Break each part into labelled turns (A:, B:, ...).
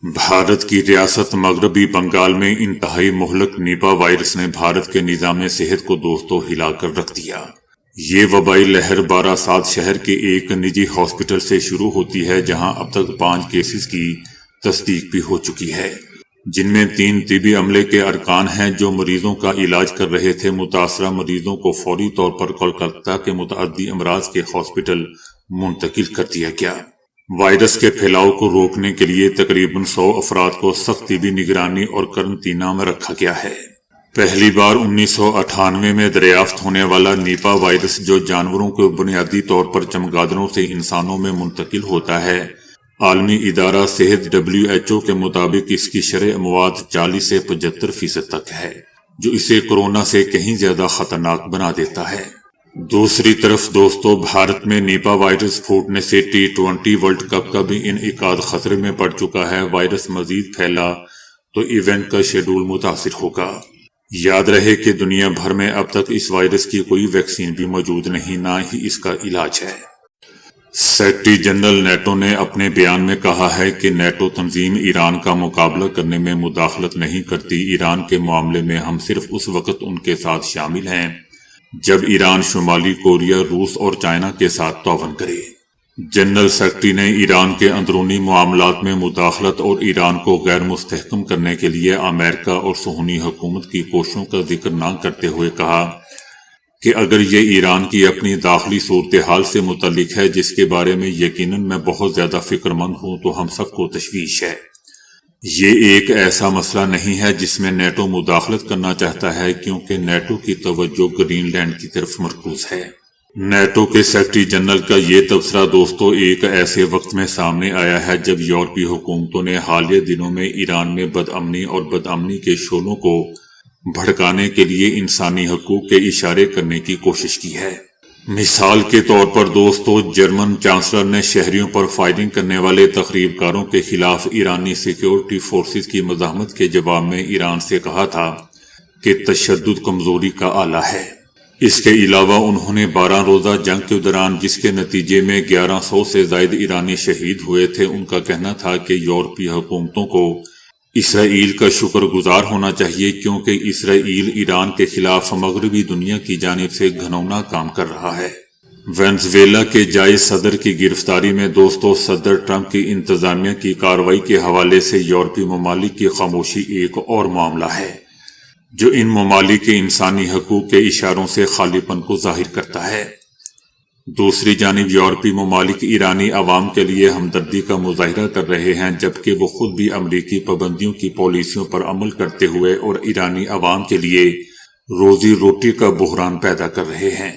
A: بھارت کی ریاست مغربی بنگال میں انتہائی مہلک نیپا وائرس نے بھارت کے نظام صحت کو دوستوں ہلا کر رکھ دیا۔ یہ وبائی لہر باراسات شہر کے ایک نجی ہاسپٹل سے شروع ہوتی ہے، جہاں اب تک 5 کیسز کی تصدیق بھی ہو چکی ہے، جن میں 3 طبی عملے کے ارکان ہیں جو مریضوں کا علاج کر رہے تھے۔ متاثرہ مریضوں کو فوری طور پر کولکتہ کے متعدی امراض کے ہاسپٹل منتقل کر دیا گیا۔ وائرس کے پھیلاؤ کو روکنے کے لیے تقریباً 100 افراد کو سخت طبی نگرانی اور قرنطینہ میں رکھا گیا ہے۔ پہلی بار 1998 میں دریافت ہونے والا نیپا وائرس، جو جانوروں کو بنیادی طور پر چمگادڑوں سے انسانوں میں منتقل ہوتا ہے، عالمی ادارہ صحت WHO کے مطابق اس کی شرح اموات 40 سے 75% تک ہے، جو اسے کورونا سے کہیں زیادہ خطرناک بنا دیتا ہے۔ دوسری طرف دوستو، بھارت میں نیپا وائرس پھوٹنے سے T20 ورلڈ کپ کا بھی انعقاد خطرے میں پڑ چکا ہے۔ وائرس مزید پھیلا تو ایونٹ کا شیڈول متاثر ہوگا۔ یاد رہے کہ دنیا بھر میں اب تک اس وائرس کی کوئی ویکسین بھی موجود نہیں، نہ ہی اس کا علاج ہے۔ سیکرٹری جنرل نیٹو نے اپنے بیان میں کہا ہے کہ نیٹو تنظیم ایران کا مقابلہ کرنے میں مداخلت نہیں کرتی۔ ایران کے معاملے میں ہم صرف اس وقت ان کے ساتھ شامل ہیں جب ایران شمالی کوریا، روس اور چائنا کے ساتھ تعاون کرے۔ جنرل سیکرٹری نے ایران کے اندرونی معاملات میں مداخلت اور ایران کو غیر مستحکم کرنے کے لیے امریکہ اور صہیونی حکومت کی کوششوں کا ذکر نہ کرتے ہوئے کہا کہ اگر یہ ایران کی اپنی داخلی صورتحال سے متعلق ہے، جس کے بارے میں یقیناً میں بہت زیادہ فکر مند ہوں، تو ہم سب کو تشویش ہے۔ یہ ایک ایسا مسئلہ نہیں ہے جس میں نیٹو مداخلت کرنا چاہتا ہے، کیونکہ نیٹو کی توجہ گرین لینڈ کی طرف مرکوز ہے۔ نیٹو کے سیکرٹری جنرل کا یہ تبصرہ دوستو ایک ایسے وقت میں سامنے آیا ہے جب یورپی حکومتوں نے حالیہ دنوں میں ایران میں بدامنی اور بدامنی کے شعلوں کو بھڑکانے کے لیے انسانی حقوق کے اشارے کرنے کی کوشش کی ہے۔ مثال کے طور پر دوستو، جرمن چانسلر نے شہریوں پر فائرنگ کرنے والے تخریب کاروں کے خلاف ایرانی سیکیورٹی فورسز کی مزاحمت کے جواب میں ایران سے کہا تھا کہ تشدد کمزوری کا آلہ ہے۔ اس کے علاوہ انہوں نے 12 روزہ جنگ کے دوران، جس کے نتیجے میں 1100 سے زائد ایرانی شہید ہوئے تھے، ان کا کہنا تھا کہ یورپی حکومتوں کو اسرائیل کا شکر گزار ہونا چاہیے، کیونکہ اسرائیل ایران کے خلاف مغربی دنیا کی جانب سے گھناؤنا کام کر رہا ہے۔ وینزویلا کے جائز صدر کی گرفتاری میں دوستو، صدر ٹرمپ کی انتظامیہ کی کارروائی کے حوالے سے یورپی ممالک کی خاموشی ایک اور معاملہ ہے جو ان ممالک کے انسانی حقوق کے اشاروں سے خالی پن کو ظاہر کرتا ہے۔ دوسری جانب یورپی ممالک ایرانی عوام کے لیے ہمدردی کا مظاہرہ کر رہے ہیں، جبکہ وہ خود بھی امریکی پابندیوں کی پالیسیوں پر عمل کرتے ہوئے اور ایرانی عوام کے لیے روزی روٹی کا بحران پیدا کر رہے ہیں۔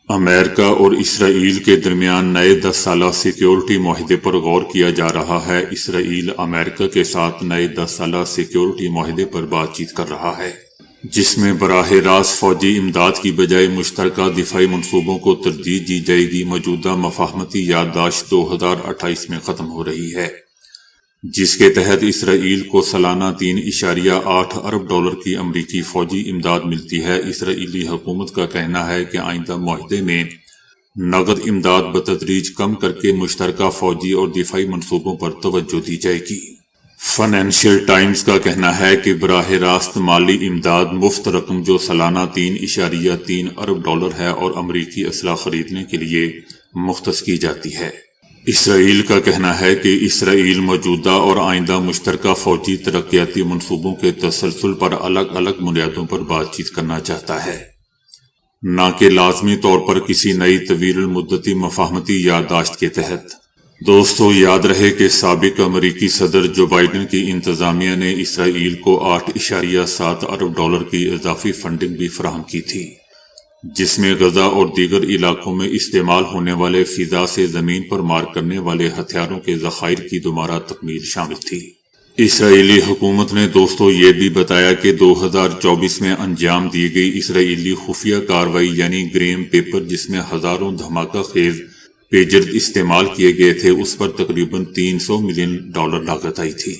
A: امریکہ اور اسرائیل کے درمیان نئے 10 سالہ سیکیورٹی معاہدے پر غور کیا جا رہا ہے۔ اسرائیل امریکہ کے ساتھ نئے 10 سالہ سیکیورٹی معاہدے پر بات چیت کر رہا ہے، جس میں براہ راست فوجی امداد کی بجائے مشترکہ دفاعی منصوبوں کو ترجیح دی جائے گی۔ موجودہ مفاہمتی یادداشت 2028 میں ختم ہو رہی ہے، جس کے تحت اسرائیل کو سالانہ $3.8 ارب کی امریکی فوجی امداد ملتی ہے۔ اسرائیلی حکومت کا کہنا ہے کہ آئندہ معاہدے میں نقد امداد بتدریج کم کر کے مشترکہ فوجی اور دفاعی منصوبوں پر توجہ دی جائے گی۔ فائنینشیل ٹائمز کا کہنا ہے کہ براہ راست مالی امداد مفت رقم جو سالانہ $3.3 ارب ہے اور امریکی اسلحہ خریدنے کے لیے مختص کی جاتی ہے۔ اسرائیل کا کہنا ہے کہ اسرائیل موجودہ اور آئندہ مشترکہ فوجی ترقیاتی منصوبوں کے تسلسل پر الگ الگ بنیادوں پر بات چیت کرنا چاہتا ہے، نہ کہ لازمی طور پر کسی نئی طویل المدتی مفاہمتی یادداشت کے تحت۔ دوستو، یاد رہے کہ سابق امریکی صدر جو بائیڈن کی انتظامیہ نے اسرائیل کو $8.7 ارب کی اضافی فنڈنگ بھی فراہم کی تھی، جس میں غزہ اور دیگر علاقوں میں استعمال ہونے والے فضا سے زمین پر مار کرنے والے ہتھیاروں کے ذخائر کی دوبارہ تکمیل شامل تھی۔ اسرائیلی حکومت نے دوستو یہ بھی بتایا کہ 2024 میں انجام دی گئی اسرائیلی خفیہ کارروائی یعنی گریم پیپر، جس میں ہزاروں دھماکہ خیز پیجر استعمال کیے گئے تھے، اس پر تقریباً $300 ملین لاگت آئی تھی۔